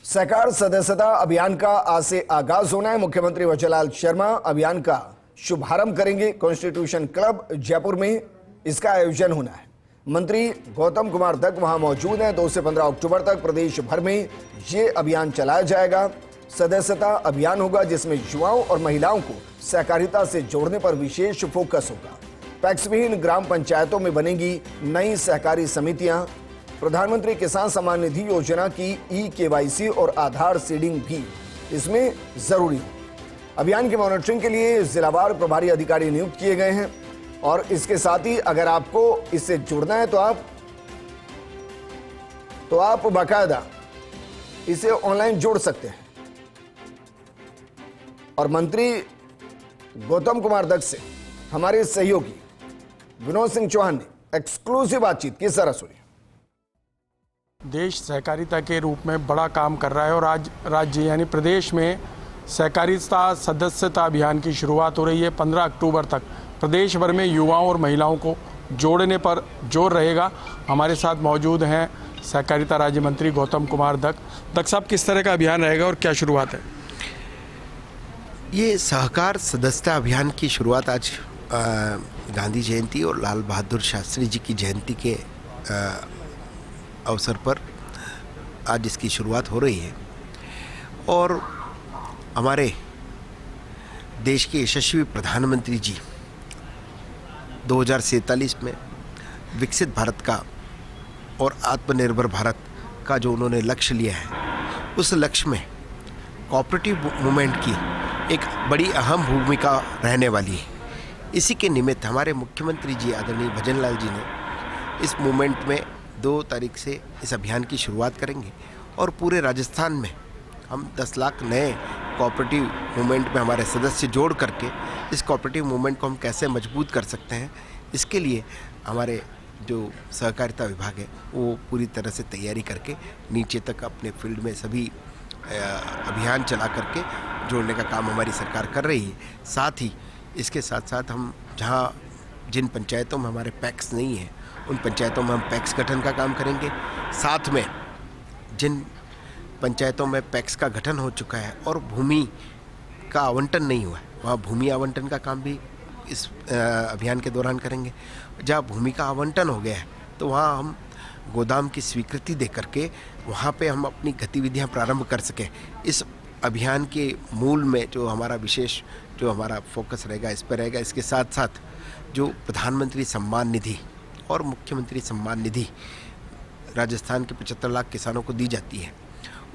सहकार सदस्यता अभियान का आज से आगाज होना है। मुख्यमंत्री वजूलाल शर्मा अभियान का शुभारंभ करेंगे। कॉन्स्टिट्यूशन क्लब जयपुर में इसका आयोजन होना है। मंत्री गौतम कुमार दत्त वहां मौजूद हैं। 2 से 15 अक्टूबर तक प्रदेश भर में ये अभियान चलाया जाएगा। सदस्यता अभियान होगा जिसमें युवाओं और महिलाओं को सहकारिता से जोड़ने पर विशेष फोकस होगा। पैक्स विहीन ग्राम पंचायतों में बनेगी नई सहकारी समितियां। प्रधानमंत्री किसान सम्मान निधि योजना की ई-केवाईसी और आधार सीडिंग भी इसमें जरूरी है। अभियान की मॉनिटरिंग के लिए जिलावार प्रभारी अधिकारी नियुक्त किए गए हैं और इसके साथ ही अगर आपको इससे जुड़ना है तो आप बाकायदा इसे ऑनलाइन जोड़ सकते हैं। और मंत्री गौतम कुमार दत्त से हमारे सहयोगी विनोद सिंह चौहान ने एक्सक्लूसिव बातचीत की। जरा सुनिए। देश सहकारिता के रूप में बड़ा काम कर रहा है और आज राज्य यानी प्रदेश में सहकारिता सदस्यता अभियान की शुरुआत हो रही है। 15 अक्टूबर तक प्रदेश भर में युवाओं और महिलाओं को जोड़ने पर जोर रहेगा। हमारे साथ मौजूद हैं सहकारिता राज्य मंत्री गौतम कुमार दत्त। दत्त साहब, किस तरह का अभियान रहेगा और क्या शुरुआत है? ये सहकार सदस्यता अभियान की शुरुआत आज गांधी जयंती और लाल बहादुर शास्त्री जी की जयंती के अवसर पर आज इसकी शुरुआत हो रही है और हमारे देश के यशस्वी प्रधानमंत्री जी 2047 में विकसित भारत का और आत्मनिर्भर भारत का जो उन्होंने लक्ष्य लिया है, उस लक्ष्य में कोऑपरेटिव मूवमेंट की एक बड़ी अहम भूमिका रहने वाली है। इसी के निमित्त हमारे मुख्यमंत्री जी आदरणीय भजनलाल जी ने इस मूवमेंट में 2 तारीख से इस अभियान की शुरुआत करेंगे और पूरे राजस्थान में हम 10 लाख नए कोऑपरेटिव मूवमेंट में हमारे सदस्य जोड़ करके इस कोऑपरेटिव मूवमेंट को हम कैसे मजबूत कर सकते हैं, इसके लिए हमारे जो सहकारिता विभाग है वो पूरी तरह से तैयारी करके नीचे तक अपने फील्ड में सभी अभियान चला करके जोड़ने का काम हमारी सरकार कर रही है। साथ ही इसके साथ साथ हम जिन पंचायतों में हमारे पैक्स नहीं है उन पंचायतों में हम पैक्स गठन का काम करेंगे। साथ में जिन पंचायतों में पैक्स का गठन हो चुका है और भूमि का आवंटन नहीं हुआ है, वहाँ भूमि आवंटन का काम भी इस अभियान के दौरान करेंगे। जहाँ भूमि का आवंटन हो गया है तो वहाँ हम गोदाम की स्वीकृति दे करके वहाँ पे हम अपनी गतिविधियाँ प्रारंभ कर सकें। इस अभियान के मूल में जो हमारा विशेष जो हमारा फोकस रहेगा इस पर रहेगा। इसके साथ साथ जो प्रधानमंत्री सम्मान निधि और मुख्यमंत्री सम्मान निधि राजस्थान के 75 लाख किसानों को दी जाती है,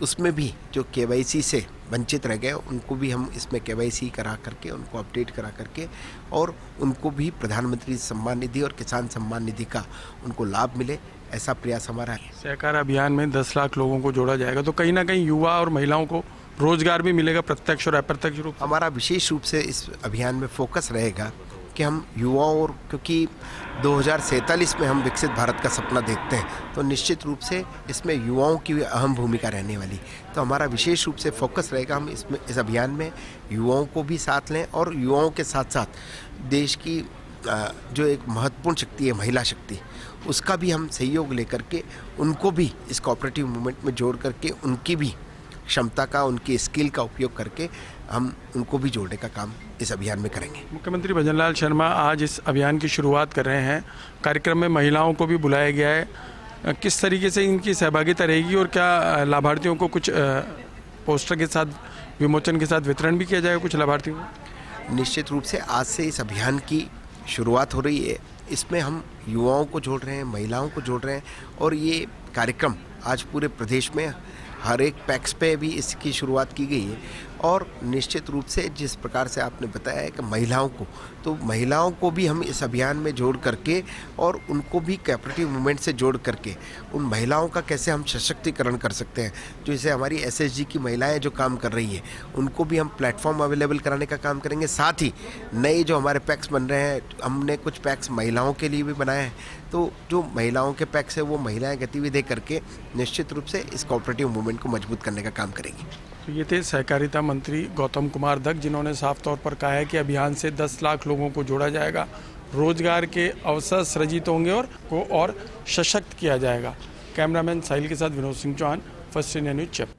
उसमें भी जो केवाईसी से वंचित रह गए उनको भी हम इसमें केवाईसी करा करके उनको अपडेट करा करके और उनको भी प्रधानमंत्री सम्मान निधि और किसान सम्मान निधि का उनको लाभ मिले, ऐसा प्रयास हमारा है। सहकार अभियान में 10 लाख लोगों को जोड़ा जाएगा तो कहीं ना कहीं युवा और महिलाओं को रोजगार भी मिलेगा, प्रत्यक्ष और अप्रत्यक्ष रूप। हमारा विशेष रूप से इस अभियान में फोकस रहेगा कि हम युवाओं और क्योंकि 2047 में हम विकसित भारत का सपना देखते हैं तो निश्चित रूप से इसमें युवाओं की भी अहम भूमिका रहने वाली। तो हमारा विशेष रूप से फोकस रहेगा हम इस अभियान में युवाओं को भी साथ लें और युवाओं के साथ साथ देश की जो एक महत्वपूर्ण शक्ति है महिला शक्ति, उसका भी हम सहयोग लेकर के उनको भी इस कोऑपरेटिव मूवमेंट में जोड़ करके उनकी भी क्षमता का उनकी स्किल का उपयोग करके हम उनको भी जोड़ने का काम इस अभियान में करेंगे। मुख्यमंत्री भजनलाल शर्मा आज इस अभियान की शुरुआत कर रहे हैं। कार्यक्रम में महिलाओं को भी बुलाया गया है। किस तरीके से इनकी सहभागिता रहेगी और क्या लाभार्थियों को कुछ पोस्टर के साथ विमोचन के साथ वितरण भी किया जाएगा कुछ लाभार्थियों को? निश्चित रूप से आज से इस अभियान की शुरुआत हो रही है। इसमें हम युवाओं को जोड़ रहे हैं, महिलाओं को जोड़ रहे हैं और ये कार्यक्रम आज पूरे प्रदेश में हर एक पैक्स पे भी इसकी शुरुआत की गई है। और निश्चित रूप से जिस प्रकार से आपने बताया है कि महिलाओं को भी हम इस अभियान में जोड़ करके और उनको भी कोऑपरेटिव मूवमेंट से जोड़ करके उन महिलाओं का कैसे हम सशक्तिकरण कर सकते हैं। जो जैसे हमारी एसएचजी की महिलाएं जो काम कर रही हैं उनको भी हम प्लेटफॉर्म अवेलेबल कराने का काम करेंगे। साथ ही नए जो हमारे पैक्स बन रहे हैं, हमने कुछ पैक्स महिलाओं के लिए भी बनाए हैं, तो जो महिलाओं के पैक्स है वो महिलाएं गतिविधि करके निश्चित रूप से इस कोऑपरेटिव मूवमेंट को मजबूत करने का काम करेंगी। तो ये थे सहकारिता मंत्री गौतम कुमार दत्त, जिन्होंने साफ तौर पर कहा है कि अभियान से 10 लाख लोगों को जोड़ा जाएगा, रोजगार के अवसर सृजित होंगे और सशक्त किया जाएगा। कैमरामैन साहिल के साथ Vinod Singh Chauhan, First India News Jaipur.